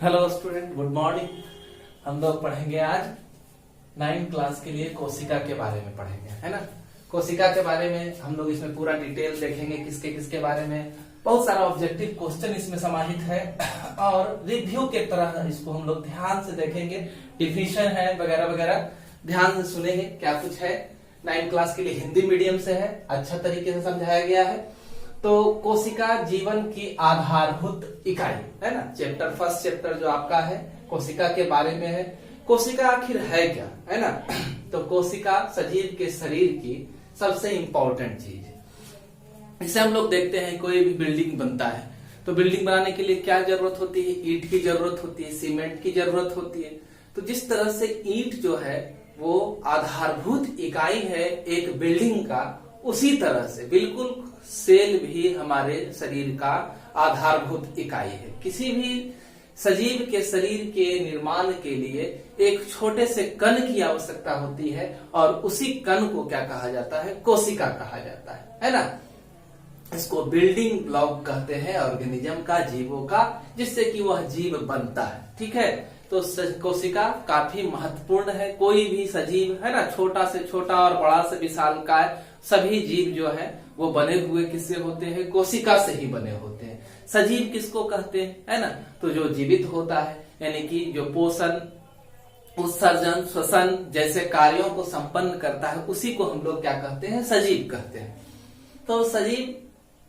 Hello student, good morning. हम लोग पढ़ेंगे आज 9th क्लास के लिए कोशिका के बारे में पढ़ेंगे, है ना। कोशिका के बारे में हम लोग इसमें पूरा डिटेल देखेंगे, किसके किसके बारे में। बहुत सारा ऑब्जेक्टिव क्वेश्चन इसमें समाहित है और रिव्यू के तरह इसको हम लोग ध्यान से देखेंगे। डिफिनेशन है वगैरह वगैरह, ध्यान से सुनेंगे क्या कुछ है। 9th क्लास के लिए हिंदी मीडियम से है, अच्छा तरीके से समझाया गया है। तो कोशिका जीवन की आधारभूत इकाई है ना। फर्स्ट चैप्टर जो आपका है कोशिका के बारे में है। कोशिका आखिर है क्या, है ना। तो कोशिका सजीव के शरीर की सबसे इंपॉर्टेंट चीज है। इसे हम लोग देखते हैं, कोई भी बिल्डिंग बनता है तो बिल्डिंग बनाने के लिए क्या जरूरत होती है? ईंट की जरूरत होती है, सीमेंट की जरूरत होती है। तो जिस तरह से ईंट जो है वो आधारभूत इकाई है एक बिल्डिंग का, उसी तरह से बिल्कुल सेल भी हमारे शरीर का आधारभूत इकाई है। किसी भी सजीव के शरीर के निर्माण के लिए एक छोटे से कण की आवश्यकता होती है और उसी कण को क्या कहा जाता है? कोशिका कहा जाता है ना। इसको बिल्डिंग ब्लॉक कहते हैं ऑर्गेनिज्म का, जीवों का, जिससे कि वह जीव बनता है। ठीक है, तो कोशिका काफी महत्वपूर्ण है। कोई भी सजीव है ना, छोटा से छोटा और बड़ा से विशालकाय सभी जीव जो है वो बने हुए किससे होते हैं? कोशिका से ही बने होते हैं। सजीव किसको कहते हैं, है ना। तो जो जीवित होता है, यानी कि जो पोषण, उत्सर्जन, श्वसन जैसे कार्यों को संपन्न करता है, उसी को हम लोग क्या कहते हैं? सजीव कहते हैं। तो सजीव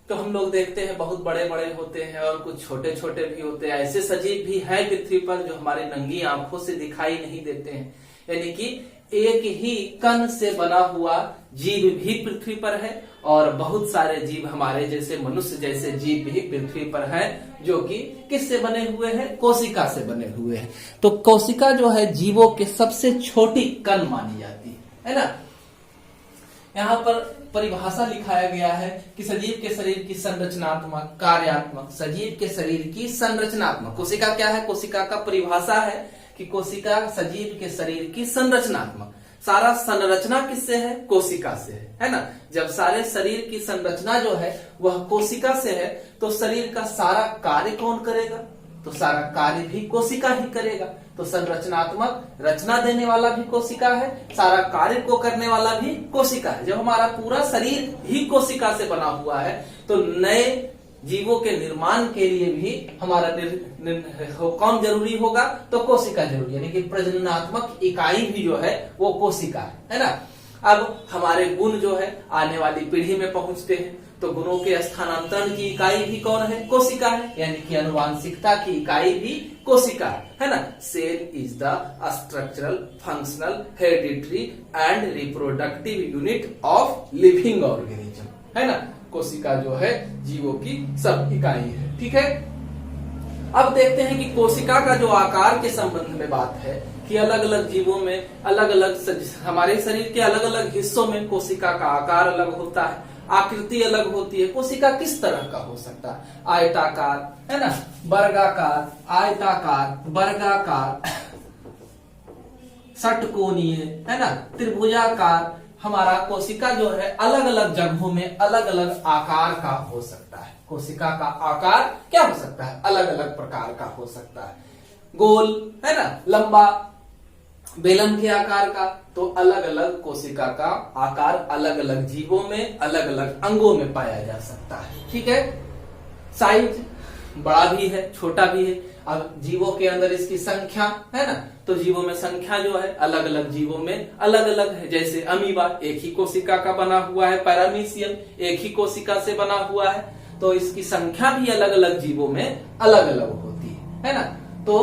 तो हम लोग देखते हैं बहुत बड़े बड़े होते हैं और कुछ छोटे छोटे भी होते हैं। ऐसे सजीव भी है पृथ्वी पर जो हमारी नंगी आंखों से दिखाई नहीं देते हैं। यानी कि एक ही कण से बना हुआ जीव भी पृथ्वी पर है और बहुत सारे जीव हमारे जैसे मनुष्य जैसे जीव भी पृथ्वी पर हैं, जो कि किससे बने हुए हैं? कोशिका से बने हुए हैं। तो कोशिका जो है जीवों के सबसे छोटी कण मानी जाती है ना। यहाँ पर परिभाषा लिखाया गया है कि सजीव के शरीर की संरचनात्मक, कार्यात्मक, सजीव के शरीर की संरचनात्मक। कोशिका क्या है? कोशिका का परिभाषा है कि कोशिका सजीव के शरीर की संरचनात्मक। सारा संरचना किससे है? कोशिका से है ना। जब सारे शरीर की संरचना जो है वह कोशिका से है तो शरीर का सारा कार्य कौन करेगा? तो सारा कार्य भी कोशिका ही करेगा। तो संरचनात्मक, रचना देने वाला भी कोशिका है, सारा कार्य को करने वाला भी कोशिका है। जब हमारा पूरा शरीर ही कोशिका से बना हुआ है तो नए जीवों के निर्माण के लिए भी हमारा कौन जरूरी होगा? तो कोशिका जरूरी, यानी कि प्रजननात्मक इकाई भी जो है वो कोशिका है ना। अब हमारे गुण जो है आने वाली पीढ़ी में पहुंचते हैं तो गुणों के स्थानांतरण की इकाई भी कौन है? कोशिका है, यानी कि अनुवांशिकता की इकाई भी कोशिका है ना। Cell is the structural, functional, hereditary and reproductive unit of living organism, है ना। कोशिका जो है जीवों की सब इकाई है। ठीक है, अब देखते हैं कि कोशिका का जो आकार के संबंध में बात है कि अलग अलग जीवों में अलग अलग, हमारे शरीर के अलग अलग हिस्सों में कोशिका का आकार अलग होता है, आकृति अलग होती है। कोशिका किस तरह का हो सकता है? आयताकार, है ना, वर्गाकार, आयताकार, वर्गाकार, षटकोणीय, है ना, त्रिभुजाकार। हमारा कोशिका जो है अलग अलग जगहों में अलग अलग आकार का हो सकता है। कोशिका का आकार क्या हो सकता है? अलग अलग प्रकार का हो सकता है। गोल, है ना, लंबा, बेलन के आकार का। तो अलग अलग कोशिका का आकार अलग अलग जीवों में अलग अलग अंगों में पाया जा सकता है। ठीक है, साइज बड़ा भी है, छोटा भी है। अब जीवों के अंदर इसकी संख्या है ना, तो जीवों में संख्या जो है अलग अलग जीवों में अलग अलग है। जैसे अमीबा एक ही कोशिका का बना हुआ है, पैरामीशियम एक ही कोशिका से बना हुआ है, तो इसकी संख्या भी अलग अलग जीवों में अलग अलग होती है ना। तो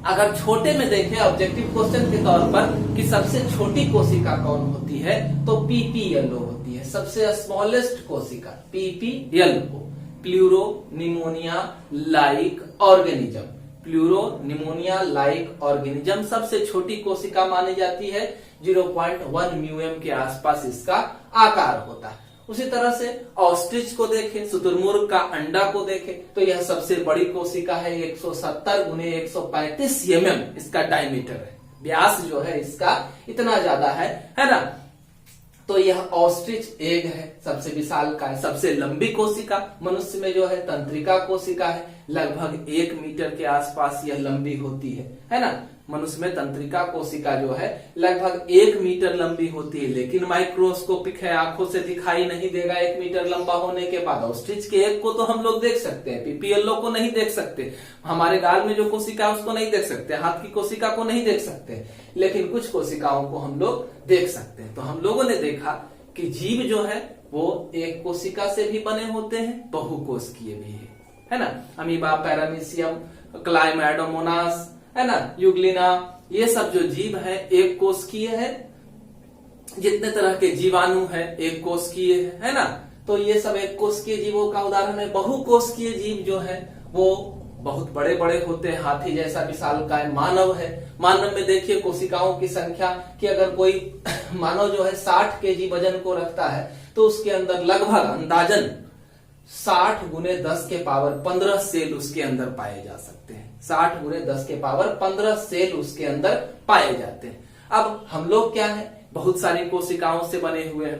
अगर छोटे में देखें ऑब्जेक्टिव क्वेश्चन के तौर पर कि सबसे छोटी कोशिका कौन होती है, तो पीपीएलओ होती है, सबसे स्मॉलेस्ट कोशिका PPLO, pleuro pneumonia like organism. Pleuro pneumonia like organism सबसे छोटी कोशिका मानी जाती है। 0.1 म्यूएम के आसपास इसका आकार होता है। उसी तरह से ऑस्ट्रिच को देखें, शुतुरमुर्ग का अंडा को देखें, तो यह सबसे बड़ी कोशिका है। 170 गुने 135 mm इसका डायमीटर है, व्यास जो है इसका इतना ज्यादा है ना। तो यह ऑस्ट्रिच एग है, सबसे विशाल का है। सबसे लंबी कोशिका मनुष्य में जो है तंत्रिका कोशिका है, लगभग 1 मीटर के आसपास यह लंबी होती है ना। मनुष्य में तंत्रिका कोशिका जो है लगभग 1 मीटर लंबी होती है, लेकिन माइक्रोस्कोपिक है, आंखों से दिखाई नहीं देगा 1 मीटर लंबा होने के बाद। ऑस्ट्रिच के एग को तो हम लोग देख सकते हैं, पीपीएलओ को नहीं देख सकते, हमारे गाल में जो कोशिका है उसको नहीं देख सकते, हाथ की कोशिका को नहीं देख सकते, लेकिन कुछ कोशिकाओं को हम लोग देख सकते हैं। तो हम लोगों ने देखा कि जीव जो है वो एक कोशिका से भी बने होते हैं, बहुकोशिकीय भी है ना। अमीबा, पैरामीशियम, क्लाइमेडोमोनास है ना, यूग्लिना, ये सब जो जीव है एक कोशिकीय है। जितने तरह के जीवाणु है एक कोशिकीय है ना। तो ये सब एक कोशिकीय जीवों का उदाहरण है। बहुकोशिकीय जीव जो है वो बहुत बड़े बड़े होते हैं, हाथी जैसा विशालकाय मानव है। मानव में देखिए कोशिकाओं की संख्या कि अगर कोई मानव जो है 60 केजी वजन को रखता है तो उसके अंदर लगभग अंदाजन 60 गुने 10 के पावर 15 सेल उसके अंदर पाए जा सकते हैं। 60 गुने 10 के पावर 15 सेल उसके अंदर पाए जाते हैं। अब हम लोग क्या है, बहुत सारी कोशिकाओं से बने हुए हैं,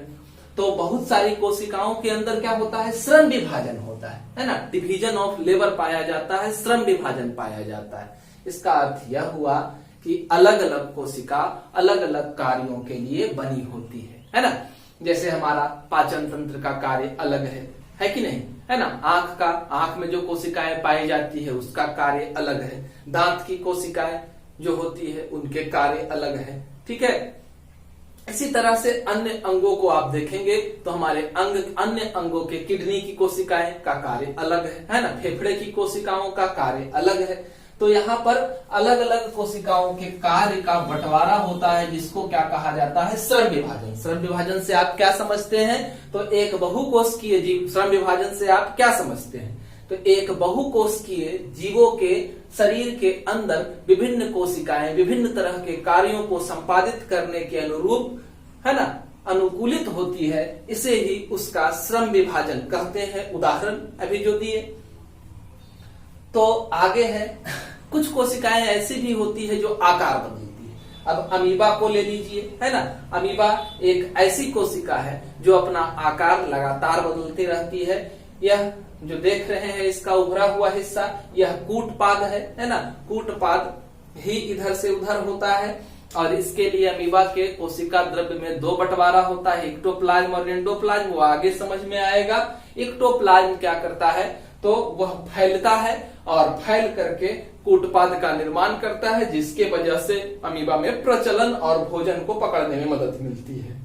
तो बहुत सारी कोशिकाओं के अंदर क्या होता है, श्रम विभाजन होता है ना। डिवीजन ऑफ लेबर पाया जाता है, श्रम विभाजन पाया जाता है। इसका अर्थ यह हुआ कि अलग अलग कोशिका अलग अलग कार्यों के लिए बनी होती है ना। जैसे हमारा पाचन तंत्र का कार्य अलग है कि नहीं, है ना। आंख में जो कोशिकाएं पाई जाती है उसका कार्य अलग है। दांत की कोशिकाएं जो होती है उनके कार्य अलग है, ठीक है। इसी तरह से अन्य अंगों को आप देखेंगे तो हमारे अन्य अंगों के किडनी की कोशिकाएं का कार्य अलग है ना। फेफड़े की कोशिकाओं का कार्य अलग है। तो यहाँ पर अलग अलग कोशिकाओं के कार्य का बंटवारा होता है, जिसको क्या कहा जाता है, श्रम विभाजन। श्रम विभाजन से आप क्या समझते हैं, तो एक बहुकोशिकीय जीव, श्रम विभाजन से आप क्या समझते हैं, तो एक बहुकोशिकीय जीवों के शरीर के अंदर विभिन्न कोशिकाएं विभिन्न तरह के कार्यों को संपादित करने के अनुरूप है ना अनुकूलित होती है, इसे ही उसका श्रम विभाजन कहते हैं। उदाहरण अभी जो दिए। तो आगे है, कुछ कोशिकाएं ऐसी भी होती है जो आकार बदलती है। अब अमीबा को ले लीजिए, है ना। अमीबा एक ऐसी कोशिका है जो अपना आकार लगातार बदलती रहती है। यह जो देख रहे हैं इसका उभरा हुआ हिस्सा, यह कूटपाद है ना। कूटपाद ही इधर से उधर होता है और इसके लिए अमीबा के कोशिका द्रव्य में 2 बंटवारा होता है, एक्टोप्लाज्म और एंडोप्लाज्म। वो आगे समझ में आएगा। एक्टोप्लाज्म क्या करता है, तो वह फैलता है और फैल करके कूटपाद का निर्माण करता है, जिसके वजह से अमीबा में प्रचलन और भोजन को पकड़ने में मदद मिलती है।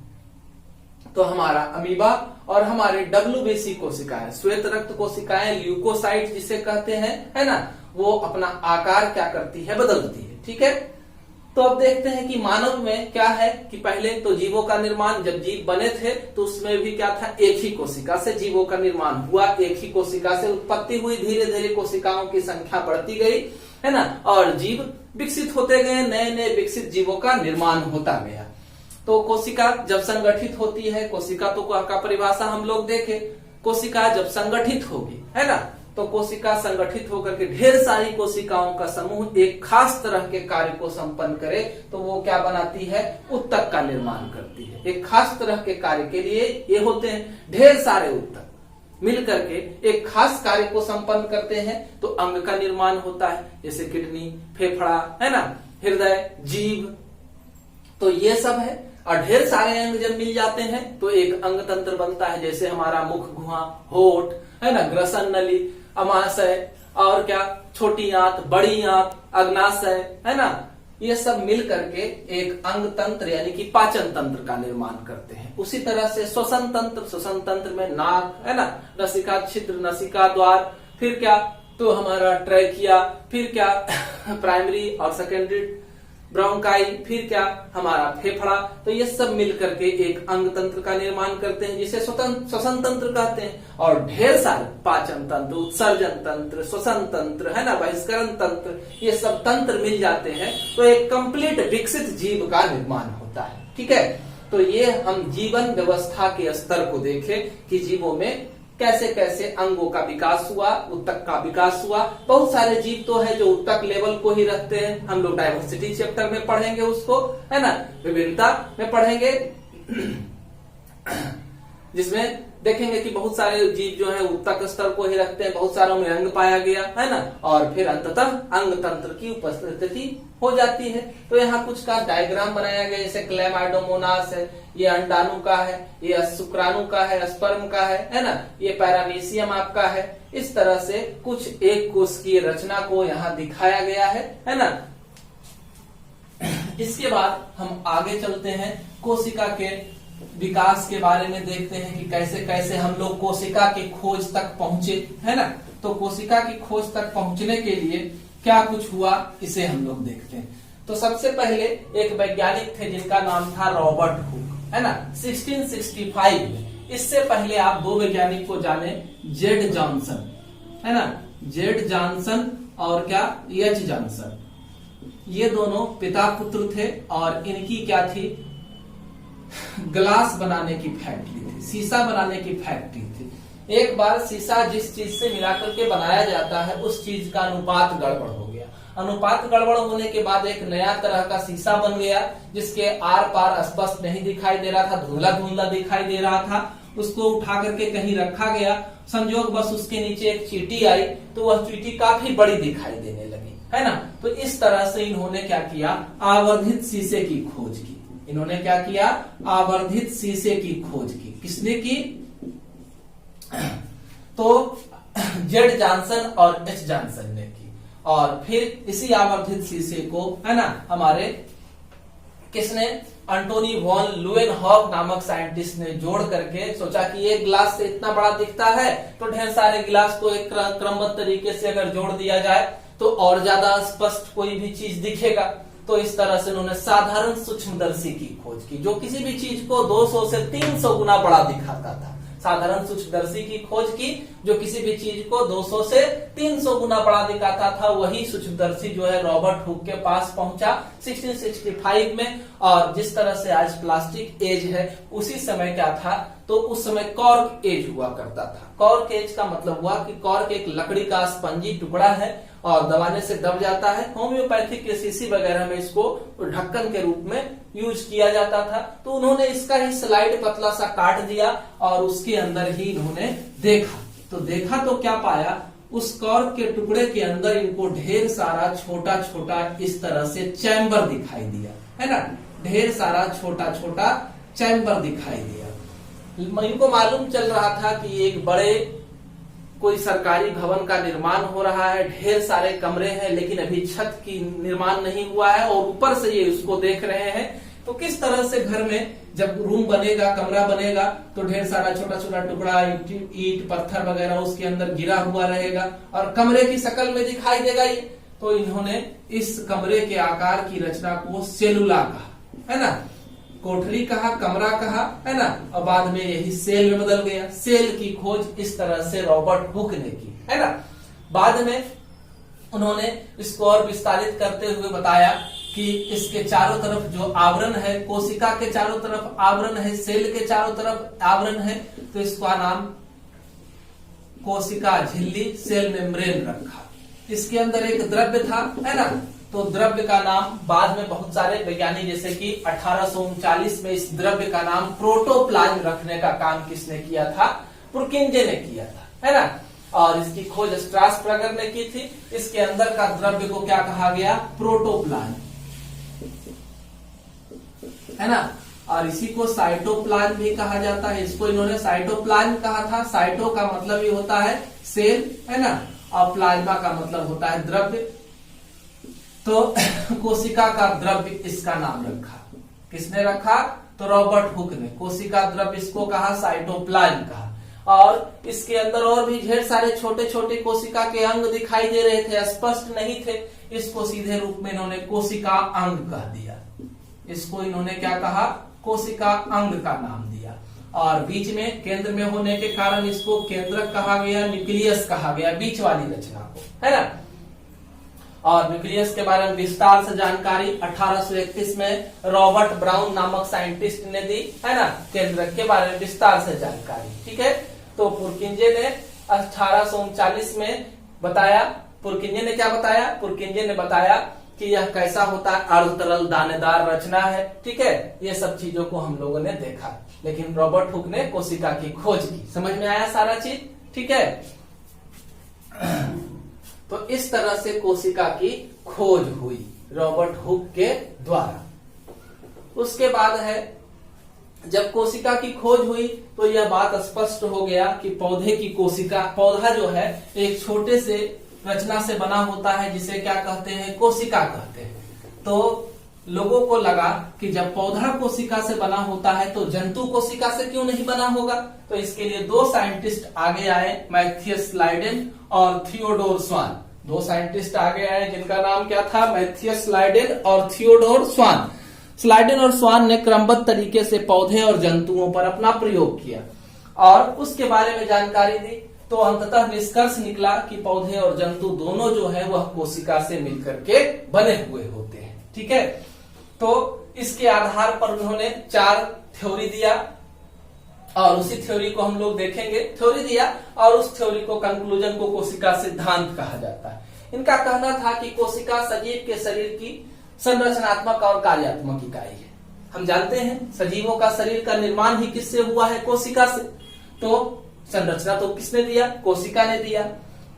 तो हमारा अमीबा और हमारे WBC कोशिकाएं, श्वेत रक्त कोशिकाएं, ल्यूकोसाइट जिसे कहते हैं, है ना, वो अपना आकार क्या करती है, बदलती है, ठीक है। तो अब देखते हैं कि मानव में क्या है कि पहले तो जीवों का निर्माण, जब जीव बने थे तो उसमें भी क्या था, एक ही कोशिका से जीवों का निर्माण हुआ, एक ही कोशिका से उत्पत्ति हुई। धीरे धीरे कोशिकाओं की संख्या बढ़ती गई, है ना, और जीव विकसित होते गए, नए नए विकसित जीवों का निर्माण होता गया। तो कोशिका जब संगठित होती है, कोशिका तो का परिभाषा हम लोग देखे, कोशिका जब संगठित होगी, है ना, तो कोशिका संगठित होकर के ढेर सारी कोशिकाओं का समूह एक खास तरह के कार्य को संपन्न करे तो वो क्या बनाती है, उत्तक का निर्माण करती है। एक खास तरह के कार्य के लिए ये होते हैं ढेर सारे उत्तक मिल करके एक खास कार्य को संपन्न करते हैं तो अंग का निर्माण होता है, जैसे किडनी, फेफड़ा, है ना, हृदय, जीभ, तो ये सब है। और ढेर सारे अंग जब मिल जाते हैं तो एक अंग तंत्र बनता है, जैसे हमारा मुख, गुहा, होठ, है ना, ग्रसन नली, अमाशय, और क्या, छोटी आंत, बड़ी आंत, अग्नाशय, है ना, ये सब मिल करके एक अंग तंत्र यानी कि पाचन तंत्र का निर्माण करते हैं। उसी तरह से श्वसन तंत्र में नाक, है ना, नसिका छिद्र, नसिका द्वार, फिर क्या, तो हमारा ट्रैकिया, फिर क्या प्राइमरी और सेकेंडरी ब्रोंकाई, फिर क्या हमारा फेफड़ा। तो ये सब मिल करके एक अंग तंत्र का निर्माण करते हैं, जिसे श्वसन तंत्र कहते हैं। और ढेर सारे पाचन तंत्र, उत्सर्जन तंत्र, श्वसन तंत्र, है ना, बहिष्करण तंत्र, ये सब तंत्र मिल जाते हैं तो एक कंप्लीट विकसित जीव का निर्माण होता है, ठीक है। तो ये हम जीवन व्यवस्था के स्तर को देखें कि जीवों में कैसे कैसे अंगों का विकास हुआ, उत्तक का विकास हुआ। बहुत सारे जीव तो है जो उत्तक लेवल को ही रखते हैं, हम लोग डाइवर्सिटी चैप्टर में पढ़ेंगे उसको, है ना, विभिन्नता में पढ़ेंगे, जिसमें देखेंगे कि बहुत सारे जीव जो है उत्तक स्तर को ही रखते हैं, बहुत सारों में अंग पाया गया है ना, और फिर अंततः अंग तंत्र की उपस्थिति हो जाती है। तो यहाँ कुछ का डायग्राम बनाया गया, जैसे क्लेमाइडोमोनास है, ये अंडाणु का है, ये शुक्राणु का है, स्पर्म का है ना, ये पैरामीशियम आपका है। इस तरह से कुछ एक कोश की रचना को यहाँ दिखाया गया है ना। इसके बाद हम आगे चलते हैं, कोशिका के विकास के बारे में देखते हैं कि कैसे कैसे हम लोग कोशिका की खोज तक पहुंचे, है ना। तो कोशिका की खोज तक पहुंचने के लिए क्या कुछ हुआ, इसे हम लोग देखते हैं। तो सबसे पहले एक वैज्ञानिक थे जिनका नाम था रॉबर्ट हुक, है ना, 1665 में। इससे पहले आप दो वैज्ञानिक को जाने, जेड जॉनसन, है ना, जेड जॉनसन और क्या एच जॉनसन। ये दोनों पिता पुत्र थे और इनकी क्या थी, ग्लास बनाने की फैक्ट्री थी, शीशा बनाने की फैक्ट्री थी। एक बार शीशा जिस चीज से मिलाकर के बनाया जाता है उस चीज का अनुपात गड़बड़ हो गया। अनुपात गड़बड़ होने के बाद एक नया तरह का शीशा बन गया जिसके आर पार स्पष्ट नहीं दिखाई दे रहा था, धुंधला धुंधला दिखाई दे रहा था। उसको उठा करके कहीं रखा गया, संजोग बस उसके नीचे एक चींटी आई तो वह चींटी काफी बड़ी दिखाई देने लगी, है ना। तो इस तरह से इन्होंने क्या किया, आवर्धित शीशे की खोज की। इन्होंने क्या किया, आवर्धित शीशे की खोज की। किसने की, तो जेड जॉनसन और एच जॉनसन ने की। और फिर इसी आवर्धित शीशे को, है ना, हमारे किसने, एंटोनी वॉन लुएनहॉक नामक साइंटिस्ट ने जोड़ करके सोचा कि एक गिलास से इतना बड़ा दिखता है तो ढेर सारे गिलास को एक क्रमबद्ध तरीके से अगर जोड़ दिया जाए तो और ज्यादा स्पष्ट कोई भी चीज दिखेगा। तो इस तरह से उन्होंने साधारण सूक्ष्मदर्शी की खोज की जो किसी भी चीज को 200 से 300 गुना बड़ा दिखाता था। साधारण सूक्ष्मदर्शी की खोज की जो किसी भी चीज को 200 से 300 गुना बड़ा दिखाता था। वही सूक्ष्मदर्शी जो है रॉबर्ट हुक के पास पहुंचा 1665 में। और जिस तरह से आज प्लास्टिक एज है उसी समय क्या था, तो उस समय कॉर्क एज हुआ करता था। कॉर्क एज का मतलब हुआ कि कॉर्क एक लकड़ी का स्पंजी टुकड़ा है और दबाने से दब जाता है। होम्योपैथिक के शीशी वगैरह में इसको ढक्कन के रूप में यूज किया जाता था। तो उन्होंने इसका ही स्लाइड पतला सा काट दिया और उसके अंदर ही इन्होंने देखा तो क्या पाया, उस कॉर्क के टुकड़े के अंदर इनको ढेर सारा छोटा छोटा इस तरह से चैम्बर दिखाई दिया, है ना, ढेर सारा छोटा छोटा चैम्बर दिखाई दिया। इनको मालूम चल रहा था कि एक बड़े कोई सरकारी भवन का निर्माण हो रहा है, ढेर सारे कमरे हैं लेकिन अभी छत की निर्माण नहीं हुआ है और ऊपर से ये उसको देख रहे हैं। तो किस तरह से घर में जब रूम बनेगा, कमरा बनेगा तो ढेर सारा छोटा छोटा टुकड़ा ईंट पत्थर वगैरह उसके अंदर गिरा हुआ रहेगा और कमरे की शक्ल में दिखाई देगा ये। तो इन्होंने इस कमरे के आकार की रचना को सेलुला कहा, है ना, कोठरी कहा, कमरा कहा, है ना, और बाद में यही सेल में बदल गया। सेल की खोज इस तरह से रॉबर्ट हुक ने की, है ना। बाद में उन्होंने इसको और विस्तारित करते हुए बताया कि इसके चारों तरफ जो आवरण है, कोशिका के चारों तरफ आवरण है, सेल के चारों तरफ आवरण है, तो इसका नाम कोशिका झिल्ली, सेल मेम्ब्रेन रखा। इसके अंदर एक द्रव्य था, है ना, तो द्रव्य का नाम बाद में बहुत सारे वैज्ञानिक जैसे कि 1839 में इस द्रव्य का नाम प्रोटोप्लाज्म रखने का काम किसने किया था, पुरकिंजे ने किया था, है ना। और इसकी खोज स्ट्रासबर्गर ने की थी। इसके अंदर का द्रव्य को क्या कहा गया, प्रोटोप्लाज्म, है ना। और इसी को साइटोप्लाज्म भी कहा जाता है। इसको इन्होंने साइटोप्लाज्म कहा था। साइटो का मतलब ये होता है सेल, है ना, और प्लाज्मा का मतलब होता है द्रव्य। तो कोशिका का द्रव्य इसका नाम रखा। किसने रखा, तो रॉबर्ट हुक ने। कोशिका द्रव्य इसको कहा, साइटोप्लाज्म कहा। और इसके अंदर और भी ढेर सारे छोटे छोटे कोशिका के अंग दिखाई दे रहे थे, स्पष्ट नहीं थे। इसको सीधे रूप में इन्होंने कोशिका अंग कह दिया। इसको इन्होंने क्या कहा, कोशिका अंग का नाम दिया। और बीच में केंद्र में होने के कारण इसको केंद्रक कहा गया, न्यूक्लियस कहा गया, बीच वाली रचना को, है ना। और न्यूक्लियस के बारे में विस्तार से जानकारी 1831 में रॉबर्ट ब्राउन नामक साइंटिस्ट ने दी, है ना, केंद्रक के बारे में विस्तार से जानकारी, ठीक है। तो पुरकिंजे ने 1839 में बताया। पुरकिंजे ने क्या बताया, पुरकिंजे ने बताया कि यह कैसा होता है, अर्ध तरल दानेदार रचना है, ठीक है। ये सब चीजों को हम लोगों ने देखा, लेकिन रॉबर्ट हुक ने कोशिका की खोज की। समझ में आया सारा चीज, ठीक है। तो इस तरह से कोशिका की खोज हुई रॉबर्ट हुक के द्वारा। उसके बाद है, जब कोशिका की खोज हुई तो यह बात स्पष्ट हो गया कि पौधे की कोशिका, पौधा जो है एक छोटे से रचना से बना होता है जिसे क्या कहते हैं, कोशिका कहते हैं। तो लोगों को लगा कि जब पौधा कोशिका से बना होता है तो जंतु कोशिका से क्यों नहीं बना होगा। तो इसके लिए दो साइंटिस्ट आगे आए, मैथियस लाइडेन और थियोडोर स्वान। दो साइंटिस्ट आगे आए जिनका नाम क्या था, मैथियस लाइडेन और थियोडोर स्वान। स्लाइडेन और स्वान ने क्रमबद्ध तरीके से पौधे और जंतुओं पर अपना प्रयोग किया और उसके बारे में जानकारी दी। तो अंततः निष्कर्ष निकला कि पौधे और जंतु दोनों जो है वह कोशिका से मिलकर के बने हुए होते हैं, ठीक है। तो इसके आधार पर उन्होंने 4 थ्योरी दिया और उसी थ्योरी को हम लोग देखेंगे। थ्योरी दिया और उस थ्योरी को, कंक्लूजन को कोशिका सिद्धांत कहा जाता है। इनका कहना था कि कोशिका सजीव के शरीर की संरचनात्मक और कार्यात्मक इकाई है। हम जानते हैं सजीवों का शरीर का निर्माण ही किससे हुआ है, कोशिका से। तो संरचना तो किसने दिया, कोशिका ने दिया।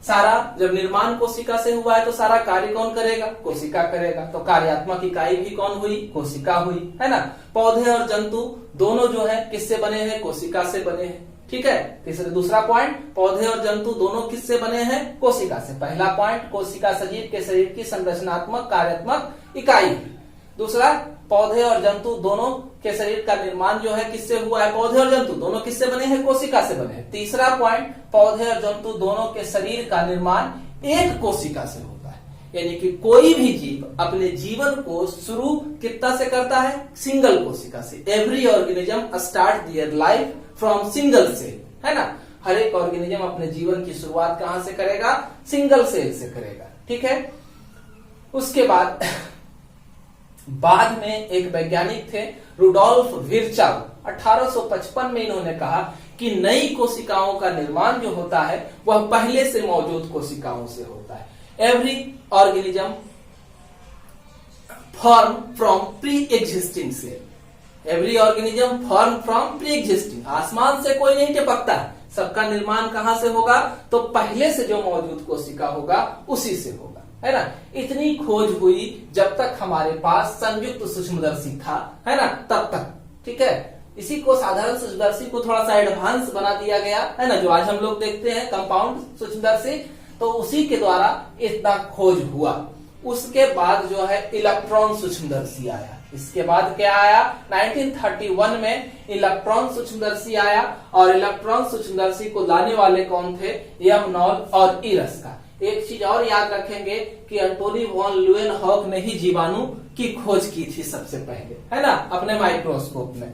सारा जब निर्माण कोशिका से हुआ है तो सारा कार्य कौन करेगा, कोशिका करेगा। तो कार्यात्मक इकाई भी कौन हुई, कोशिका हुई, है ना। पौधे और जंतु दोनों जो है किससे बने हैं, कोशिका से बने हैं, ठीक है। तीसरा दूसरा पॉइंट, पौधे और जंतु दोनों किससे बने हैं, कोशिका से। पहला पॉइंट, कोशिका सजीव के शरीर की संरचनात्मक कार्यात्मक इकाई है। दूसरा, पौधे और जंतु दोनों के शरीर का निर्माण जो है किससे हुआ है, पौधे और जंतु दोनों किससे बने हैं, कोशिका से बने हैं। तीसरा पॉइंट, पौधे और जंतु दोनों के शरीर का निर्माण एक कोशिका से होता है। यानी कि कोई भी जीव अपने जीवन को शुरू कितना से करता है, सिंगल कोशिका से। Every organism start their life from single cell, है ना। हर एक ऑर्गेनिज्म अपने जीवन की शुरुआत कहां से करेगा, सिंगल सेल से करेगा, ठीक है। उसके बाद में एक वैज्ञानिक थे रुडोल्फ विर्चाउ। 1855 में इन्होंने कहा कि नई कोशिकाओं का निर्माण जो होता है वह पहले से मौजूद कोशिकाओं से होता है। Every organism form from pre existing cell. Every organism form from pre existing. आसमान से कोई नहीं टपकता है, सबका निर्माण कहां से होगा, तो पहले से जो मौजूद कोशिका होगा उसी से होगा, है ना। इतनी खोज हुई जब तक हमारे पास संयुक्त सूक्ष्मदर्शी था, है ना, तब तक, ठीक है। इसी को साधारण सूक्ष्मदर्शी को थोड़ा सा एडवांस बना दिया गया, है ना, जो आज हम लोग देखते हैं कंपाउंड सूक्ष्मदर्शी। तो उसी के द्वारा इतना खोज हुआ। उसके बाद जो है इलेक्ट्रॉन सूक्ष्मदर्शी आया। इसके बाद क्या आया, 1931 में इलेक्ट्रॉन सूक्ष्मदर्शी आया और इलेक्ट्रॉन सूक्ष्मदर्शी को लाने वाले कौन थे, एम नॉल और इरस्का। एक चीज और याद रखेंगे कि एंटोनी वॉन ल्यूएनहॉक ने ही जीवाणु की खोज की थी सबसे पहले, है ना, अपने माइक्रोस्कोप में।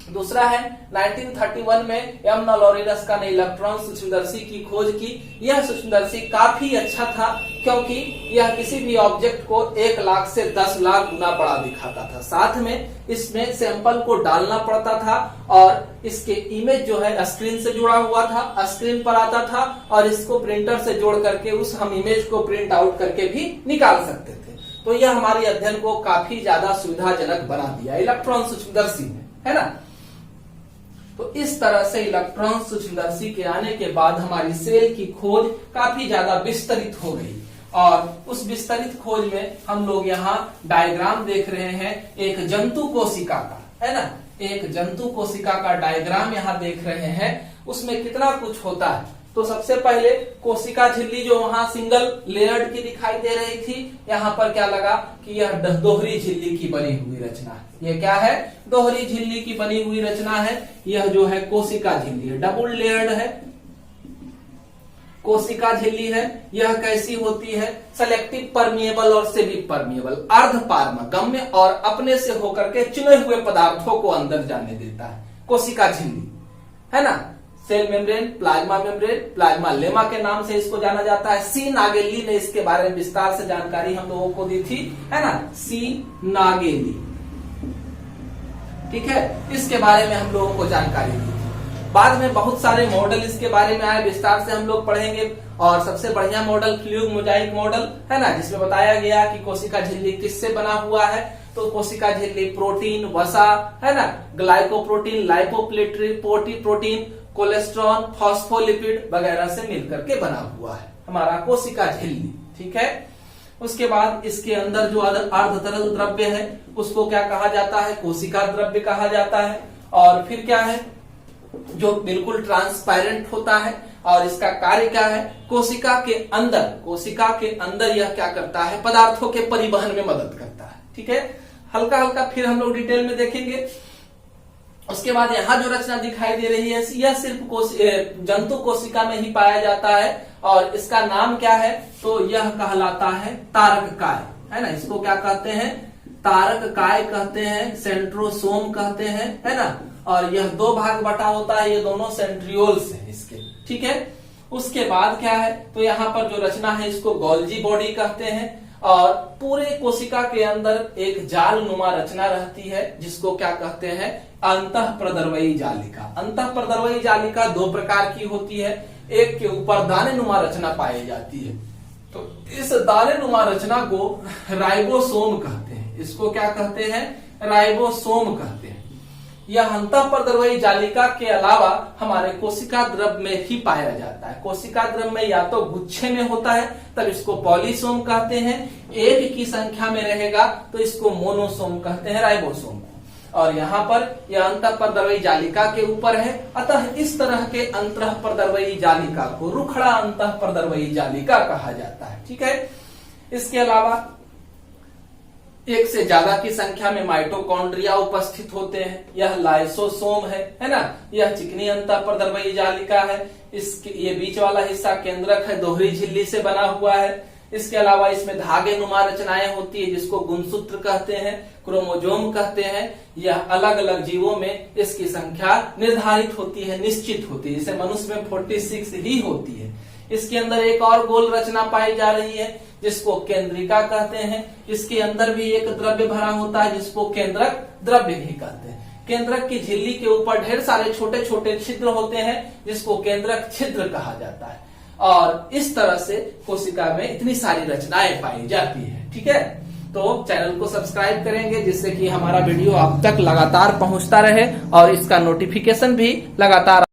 दूसरा है 1931 में एम नॉल और इरस्का ने इलेक्ट्रॉन सूक्ष्मदर्शी की खोज की। यह सूक्ष्मदर्शी काफी अच्छा था क्योंकि यह किसी भी ऑब्जेक्ट को 1 लाख से 10 लाख गुना बड़ा दिखाता था। साथ में इसमें सैंपल को डालना पड़ता था और इसके इमेज जो है स्क्रीन से जुड़ा हुआ था, स्क्रीन पर आता था और इसको प्रिंटर से जोड़ करके हम इमेज को प्रिंट आउट करके भी निकाल सकते थे। तो यह हमारे अध्ययन को काफी ज्यादा सुविधाजनक बना दिया इलेक्ट्रॉन सूक्ष्मदर्शी ने, है ना। तो इस तरह से इलेक्ट्रॉन सूक्ष्मदर्शी के आने के बाद हमारी सेल की खोज काफी ज्यादा विस्तृत हो गई और उस विस्तृत खोज में हम लोग यहाँ डायग्राम देख रहे हैं एक जंतु कोशिका का, है ना। एक जंतु कोशिका का डायग्राम यहाँ देख रहे हैं। उसमें कितना कुछ होता है। तो सबसे पहले कोशिका झिल्ली जो वहां सिंगल लेयर्ड की दिखाई दे रही थी, यहाँ पर क्या लगा कि यह दोहरी झिल्ली की बनी हुई रचना है। यह क्या है, दोहरी झिल्ली की बनी हुई रचना है। यह जो है कोशिका झिल्ली है, डबल लेयर्ड है, कोशिका झिल्ली है। यह कैसी होती है, सेलेक्टिव परमिएबल और सेमी परमिएबल, अर्ध पारगम्य और अपने से होकर के चुने हुए पदार्थों को अंदर जाने देता है कोशिका झिल्ली, है ना। Cell membrane, plasma membrane, plasmalemma के नाम से इसको जाना जाता है। सी नागेली ने इसके बारे में विस्तार से जानकारी हम लोगों को दी थी, है ना, सी नागेली, ठीक है। इसके बारे में हम लोगों को जानकारी दी थी। बाद में बहुत सारे मॉडल इसके बारे में आए, विस्तार से हम लोग पढ़ेंगे। और सबसे बढ़िया मॉडल फ्लूइड मोजाइक मॉडल है ना, जिसमें बताया गया कि कोशिका झिल्ली किससे बना हुआ है। तो कोशिका झिल्ली प्रोटीन, वसा है ना, ग्लाइकोप्रोटीन, लाइपोप्रोटीन, कोलेस्ट्रॉल, फॉस्फोलिपिड वगैरह से मिलकर के बना हुआ है हमारा कोशिका झिल्ली। ठीक है। उसके बाद इसके अंदर जो अर्ध तरल द्रव्य है उसको क्या कहा जाता है, कोशिका द्रव्य कहा जाता है। और फिर क्या है, जो बिल्कुल ट्रांसपेरेंट होता है और इसका कार्य क्या है, कोशिका के अंदर यह क्या करता है, पदार्थों के परिवहन में मदद करता है। ठीक है। हल्का हल्का फिर हम लोग डिटेल में देखेंगे। उसके बाद यहाँ जो रचना दिखाई दे रही है यह सिर्फ जंतु कोशिका में ही पाया जाता है और इसका नाम क्या है, तो यह कहलाता है तारक काय, है ना। इसको क्या कहते हैं, तारक काय कहते हैं, सेंट्रोसोम कहते हैं, है ना। और यह 2 भाग बटा होता है, ये दोनों सेंट्रियोल्स हैं इसके। ठीक है। उसके बाद क्या है, तो यहाँ पर जो रचना है इसको गोल्जी बॉडी कहते हैं और पूरे कोशिका के अंदर एक जाल नुमा रचना रहती है जिसको क्या कहते हैं, अंतःप्रदर्वयी जालिका। अंतःप्रदर्वयी जालिका 2 प्रकार की होती है, एक के ऊपर दाने नुमा रचना पाई जाती है, तो इस दाने नुमा रचना को राइबोसोम कहते हैं। इसको क्या कहते हैं, राइबोसोम कहते हैं। यह अंतःप्रदर्वयी जालिका के अलावा हमारे कोशिका द्रव में ही पाया जाता है। कोशिका द्रव में या तो गुच्छे में होता है तब इसको पॉलीसोम कहते हैं, एक की संख्या में रहेगा तो इसको मोनोसोम कहते हैं, राइबोसोम। और यहाँ पर यह अंतःप्रदर्वयी जालिका के ऊपर है, अतः इस तरह के अंतःप्रदर्वयी जालिका को रुखड़ा अंतःप्रदर्वयी जालिका कहा जाता है। ठीक है। इसके अलावा एक से ज्यादा की संख्या में माइटोकॉन्ड्रिया उपस्थित होते हैं, यह लाइसोसोम है ना। यह चिकनी अंतःप्रदर्वयी जालिका है। ये बीच वाला हिस्सा केंद्रक है, दोहरी झिल्ली से बना हुआ है। इसके अलावा इसमें धागे नुमा रचनाएं होती है जिसको गुणसूत्र कहते हैं, क्रोमोजोम कहते हैं। यह अलग अलग जीवों में इसकी संख्या निर्धारित होती है, निश्चित होती है, जैसे मनुष्य में 46 ही होती है। इसके अंदर एक और गोल रचना पाई जा रही है जिसको केंद्रिका कहते हैं। इसके अंदर भी एक द्रव्य भरा होता है जिसको केंद्रक द्रव्य भी कहते हैं। केंद्रक की झिल्ली के ऊपर ढेर सारे छोटे छोटे छिद्र होते हैं जिसको केंद्रक छिद्र कहा जाता है। और इस तरह से कोशिका में इतनी सारी रचनाएं पाई जाती है। ठीक है। तो चैनल को सब्सक्राइब करेंगे जिससे कि हमारा वीडियो आप तक लगातार पहुंचता रहे और इसका नोटिफिकेशन भी लगातार